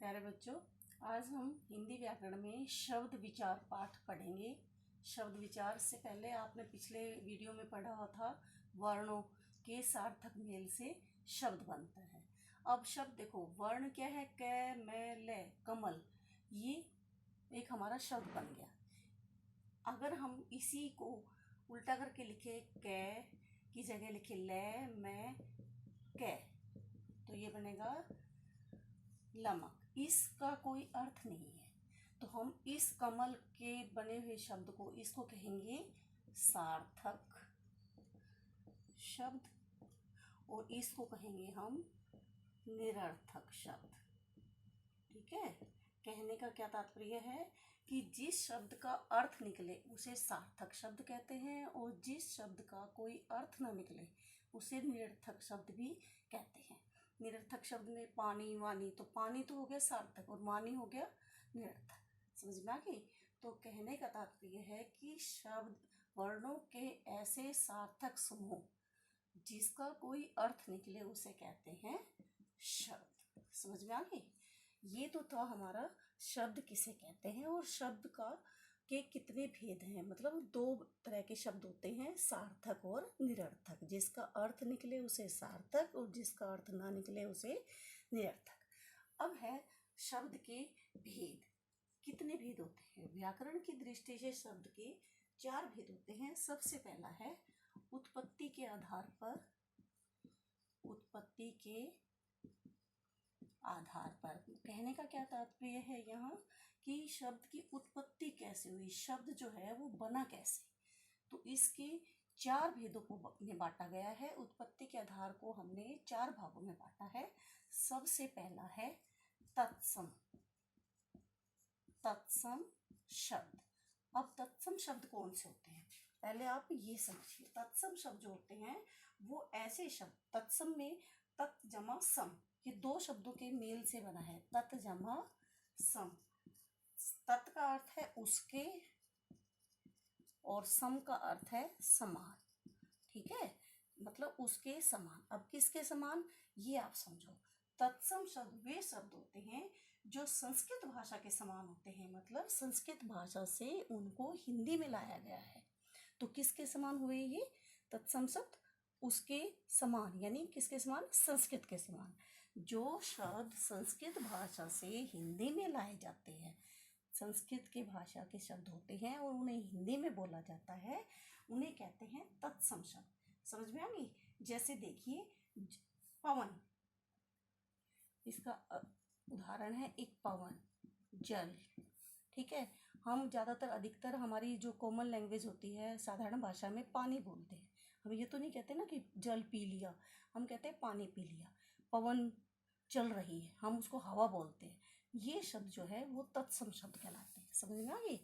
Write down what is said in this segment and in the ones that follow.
प्यारे बच्चों, आज हम हिंदी व्याकरण में शब्द विचार पाठ पढ़ेंगे। शब्द विचार से पहले आपने पिछले वीडियो में पढ़ा हुआ था वर्णों के सार्थक मेल से शब्द बनता है। अब शब्द देखो, वर्ण क्या है? क, मैं, ले, कमल, ये एक हमारा शब्द बन गया। अगर हम इसी को उल्टा करके लिखे, क की जगह लिखे ले, मैं, कै, तो ये बनेगा लमक। इसका कोई अर्थ नहीं है, तो हम इस कमल के बने हुए शब्द को, इसको कहेंगे सार्थक शब्द, और इसको कहेंगे हम निरर्थक शब्द। ठीक है, कहने का क्या तात्पर्य है कि जिस शब्द का अर्थ निकले उसे सार्थक शब्द कहते हैं, और जिस शब्द का कोई अर्थ ना निकले उसे निरर्थक शब्द भी कहते हैं। निरर्थक शब्द में पानी, वानी, तो पानी तो हो गया सार्थक और वानी हो गया निरर्थक। समझ में आ गई? तो कहने का तात्पर्य है कि शब्द वर्णों के ऐसे सार्थक समूह जिसका कोई अर्थ निकले उसे कहते हैं शब्द। समझ में आ गई? ये तो था हमारा शब्द किसे कहते हैं और शब्द का के कितने भेद हैं। मतलब दो तरह के शब्द होते हैं, सार्थक और निरर्थक। जिसका अर्थ निकले उसे सार्थक और जिसका अर्थ ना निकले उसे निरर्थक। अब है शब्द के भेद। कितने भेद होते हैं? व्याकरण की दृष्टि से शब्द के 4 भेद होते हैं। सबसे पहला है उत्पत्ति के आधार पर। उत्पत्ति के आधार पर कहने का क्या तात्पर्य है यहाँ कि शब्द की उत्पत्ति कैसे हुई, शब्द जो है वो बना कैसे। तो इसके 4 भेदों को में बांटा गया है। उत्पत्ति के आधार को हमने 4 भागों में बांटा है। सबसे पहला है तत्सम। तत्सम शब्द। अब तत्सम शब्द कौन से होते हैं पहले आप ये समझिए। तत्सम शब्द जो होते हैं वो ऐसे शब्द, तत्सम में तत् जमा सम, ये 2 शब्दों के मेल से बना है। तत् जमा सम। तत् का अर्थ है उसके और सम का अर्थ है समान। ठीक है, मतलब उसके समान। अब किसके समान ये आप समझो। तत्सम शब्द वे शब्द होते हैं जो संस्कृत भाषा के समान होते हैं। मतलब संस्कृत भाषा से उनको हिंदी में लाया गया है। तो किसके समान हुए ये तत्सम शब्द? उसके समान, यानी किसके समान? संस्कृत के समान। जो शब्द संस्कृत भाषा से हिंदी में लाए जाते हैं, संस्कृत के भाषा के शब्द होते हैं और उन्हें हिंदी में बोला जाता है, उन्हें कहते हैं तत्सम शब्द। समझ में आ गई? जैसे देखिए पवन, इसका उदाहरण है एक पवन, जल। ठीक है, हम ज़्यादातर अधिकतर हमारी जो कॉमन लैंग्वेज होती है साधारण भाषा में पानी बोलते हैं। हम ये तो नहीं कहते ना कि जल पी लिया, हम कहते हैं पानी पी लिया। पवन चल रही है, हम उसको हवा बोलते हैं। ये शब्द जो है वो तत्सम शब्द कहलाते हैं। समझ में आ गई?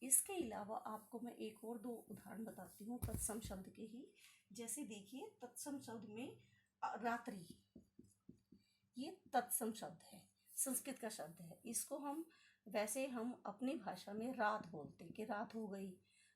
इसके अलावा आपको मैं एक और 2 उदाहरण बताती हूँ तत्सम शब्द के ही। जैसे देखिए तत्सम शब्द में रात्रि, ये तत्सम शब्द है, संस्कृत का शब्द है। इसको हम वैसे हम अपनी भाषा में रात बोलते हैं कि रात हो गई,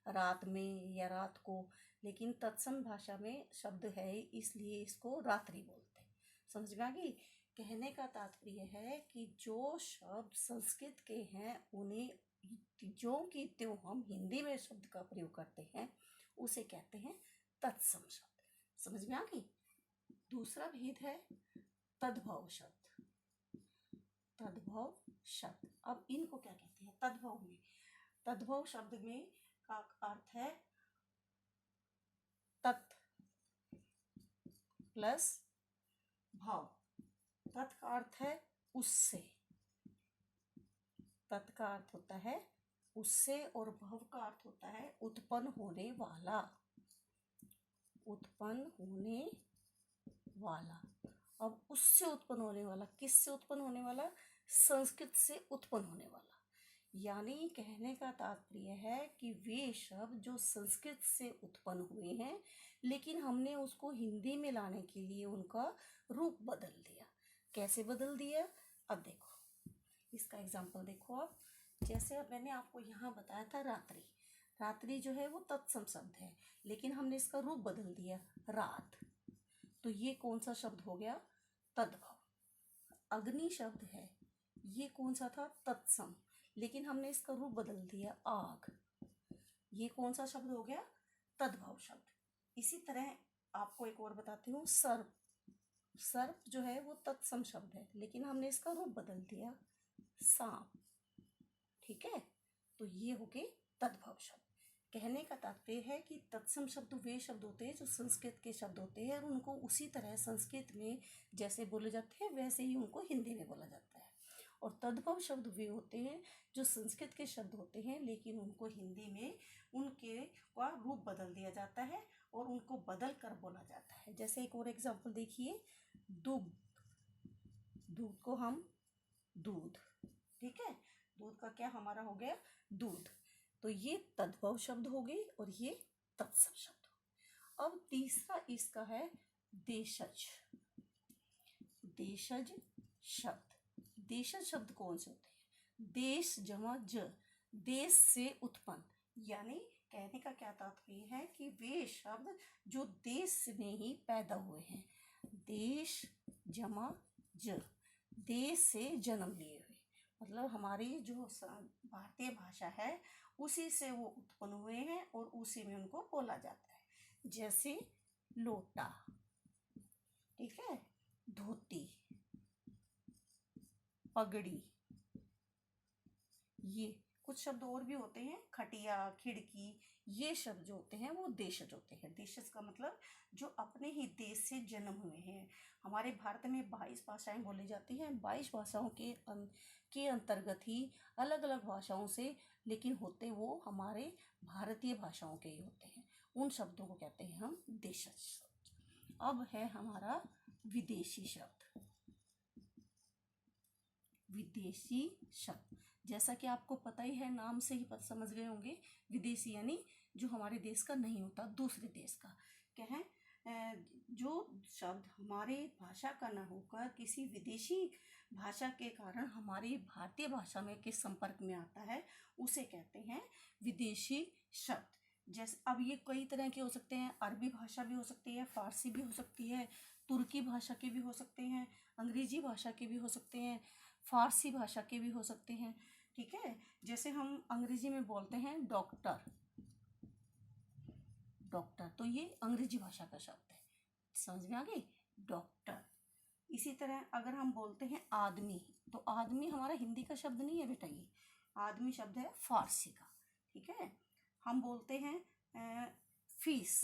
रात में या रात को, लेकिन तत्सम भाषा में शब्द है इसलिए इसको रात्रि बोलते हैं। समझ में आ गई? कहने का तात्पर्य है कि जो शब्द संस्कृत के हैं उन्हें जो कि त्यों हम हिंदी में शब्द का प्रयोग करते हैं उसे कहते हैं तत्सम शब्द। समझ में आ गई? दूसरा भेद है तद्भव शब्द। तद्भव शब्द, अब इनको क्या कहते हैं? तद्भव में, तद्भव शब्द में का अर्थ है तत् प्लस भाव। तत् का अर्थ है उससे, तत् का अर्थ होता है उससे, और भव का अर्थ होता है उत्पन्न होने वाला। उत्पन्न होने वाला। अब उससे उत्पन्न होने वाला, किससे उत्पन्न होने वाला? संस्कृत से उत्पन्न होने वाला। यानी कहने का तात्पर्य है कि वे शब्द जो संस्कृत से उत्पन्न हुए हैं लेकिन हमने उसको हिंदी में लाने के लिए उनका रूप बदल दिया। कैसे बदल दिया? अब देखो इसका एग्जाम्पल देखो आप। जैसे अब मैंने आपको यहाँ बताया था रात्रि। रात्रि जो है वो तत्सम शब्द है लेकिन हमने इसका रूप बदल दिया रात, तो ये कौन सा शब्द हो गया? तद्भव। अग्नि शब्द है, ये कौन सा था? तत्सम, लेकिन हमने इसका रूप बदल दिया आग। ये कौन सा शब्द हो गया? तद्भव शब्द। इसी तरह आपको एक और बताती हूँ, सर्प। सर्प जो है वो तत्सम शब्द है, लेकिन हमने इसका रूप बदल दिया सांप। ठीक है, तो ये हो गए तद्भव शब्द। कहने का तात्पर्य है कि तत्सम शब्द वे शब्द होते हैं जो संस्कृत के शब्द होते हैं और उनको उसी तरह संस्कृत में जैसे बोले जाते हैं वैसे ही उनको हिंदी में बोला जाता है। और तद्भव शब्द वे होते हैं जो संस्कृत के शब्द होते हैं लेकिन उनको हिंदी में उनके का रूप बदल दिया जाता है और उनको बदल कर बोला जाता है। जैसे एक और एग्जाम्पल देखिए, दूध। दूध को हम दूध, ठीक है, दूध का क्या हमारा हो गया? दूध। तो ये तद्भव शब्द हो गए और ये तत्सम शब्द। अब तीसरा इसका है देशज। देशज शब्द। देशज शब्द कौन से होते हैं? देश जमा ज, देश से उत्पन्न, यानी कहने का क्या तात्पर्य है कि वे शब्द जो देश में ही पैदा हुए हैं। देश जमा ज, देश से जन्म लिए हुए, मतलब हमारी जो भारतीय भाषा है उसी से वो उत्पन्न हुए हैं और उसी में उनको बोला जाता है। जैसे लोटा, ठीक है, धोती, पगड़ी, ये कुछ शब्द और भी होते हैं, खटिया, खिड़की, ये शब्द जो होते हैं वो देशज होते हैं। देशज का मतलब जो अपने ही देश से जन्म हुए हैं। हमारे भारत में 22 भाषाएं बोली जाती हैं। 22 भाषाओं के अंतर्गत ही अलग अलग भाषाओं से, लेकिन होते वो हमारे भारतीय भाषाओं के ही होते हैं। उन शब्दों को कहते हैं हम देशज शब्द। अब है हमारा विदेशी शब्द। विदेशी शब्द, जैसा कि आपको पता ही है, नाम से ही समझ गए होंगे, विदेशी यानी जो हमारे देश का नहीं होता, दूसरे देश का। क्या है? जो शब्द हमारे भाषा का न होकर किसी विदेशी भाषा के कारण हमारी भारतीय भाषा में के संपर्क में आता है उसे कहते हैं विदेशी शब्द। जैसे अब ये कई तरह के हो सकते हैं, अरबी भाषा भी हो सकती है, फारसी भी हो सकती है, तुर्की भाषा के भी हो सकते हैं, अंग्रेजी भाषा के भी हो सकते हैं, फारसी भाषा के भी हो सकते हैं। ठीक है, जैसे हम अंग्रेजी में बोलते हैं डॉक्टर, डॉक्टर, तो ये अंग्रेजी भाषा का शब्द है, समझ में आ गई, डॉक्टर। इसी तरह अगर हम बोलते हैं आदमी, तो आदमी हमारा हिंदी का शब्द नहीं है बेटा, ये आदमी शब्द है फारसी का। ठीक है, हम बोलते हैं फीस,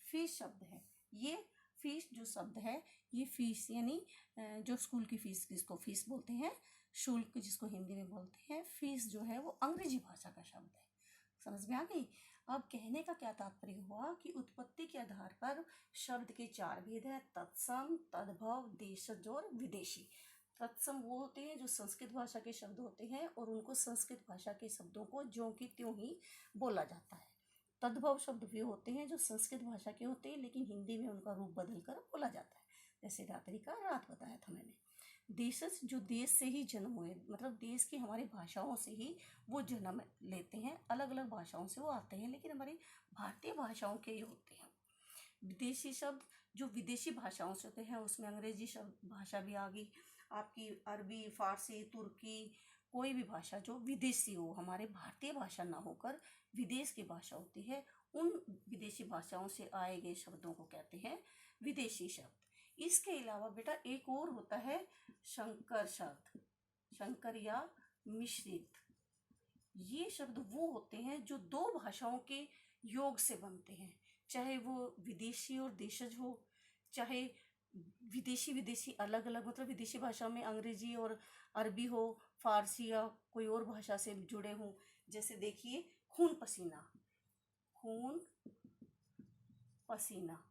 फीस शब्द है, ये फीस जो शब्द है ये फीस यानी जो स्कूल की फीस जिसको फीस बोलते हैं, शुल्क जिसको हिंदी में बोलते हैं, फीस जो है वो अंग्रेजी भाषा का शब्द है। समझ में आ गई। अब कहने का क्या तात्पर्य हुआ कि उत्पत्ति के आधार पर शब्द के 4 भेद हैं, तत्सम, तद्भव, देशज और विदेशी। तत्सम वो होते हैं जो संस्कृत भाषा के शब्द होते हैं और उनको संस्कृत भाषा के शब्दों को ज्यों की त्यों ही बोला जाता है। तद्भव शब्द वे होते हैं जो संस्कृत भाषा के होते हैं लेकिन हिंदी में उनका रूप बदल कर बोला जाता है, जैसे रात्रि का रात बताया था मैंने। देशज जो देश से ही जन्म हुए, मतलब देश की हमारी भाषाओं से ही वो जन्म लेते हैं, अलग अलग भाषाओं से वो आते हैं लेकिन हमारी भारतीय भाषाओं के ही होते हैं। विदेशी शब्द जो विदेशी भाषाओं से होते हैं, उसमें अंग्रेजी शब्द भाषा भी आ गई, आपकी अरबी, फारसी, तुर्की, कोई भी भाषा जो विदेशी हो, हमारे भारतीय भाषा ना होकर विदेश की भाषा होती है, उन विदेशी भाषाओं से आए गए शब्दों को कहते हैं विदेशी शब्द। इसके अलावा बेटा एक और होता है संकर शब्द, संकर या मिश्रित। ये शब्द वो होते हैं जो 2 भाषाओं के योग से बनते हैं, चाहे वो विदेशी और देशज हो, चाहे विदेशी विदेशी अलग अलग, मतलब विदेशी भाषा में अंग्रेजी और अरबी हो, फारसी या कोई और भाषा से जुड़े हों। जैसे देखिए खून पसीना, खून पसीना।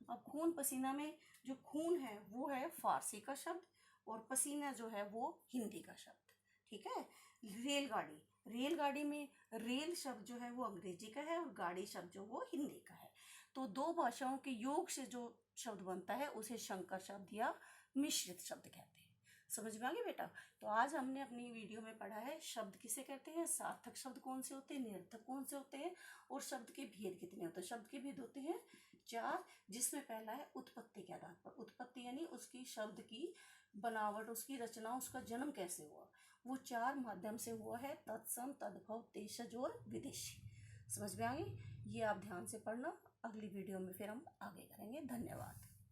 अब खून पसीना में जो खून है वो है फारसी का शब्द और पसीना जो है वो हिंदी का शब्द। ठीक है, रेलगाड़ी, रेलगाड़ी में रेल शब्द जो है वो अंग्रेजी का है और गाड़ी शब्द जो वो हिंदी का है। तो 2 भाषाओं के योग से जो शब्द बनता है उसे संकर शब्द या मिश्रित शब्द कहते हैं। समझ में आ गया बेटा। तो आज हमने अपनी वीडियो में पढ़ा है शब्द किसे कहते हैं, सार्थक शब्द कौन से होते हैं, निरर्थक कौन से होते हैं और शब्द के भेद कितने होते हैं। शब्द के भेद होते हैं 4, जिसमें पहला है उत्पत्ति के आधार पर। उत्पत्ति यानी उसकी शब्द की बनावट, उसकी रचना, उसका जन्म कैसे हुआ, वो 4 माध्यम से हुआ है, तत्सम, तद्भव, तेषज और विदेशी। समझ में आ गई? ये आप ध्यान से पढ़ना। अगली वीडियो में फिर हम आगे करेंगे। धन्यवाद।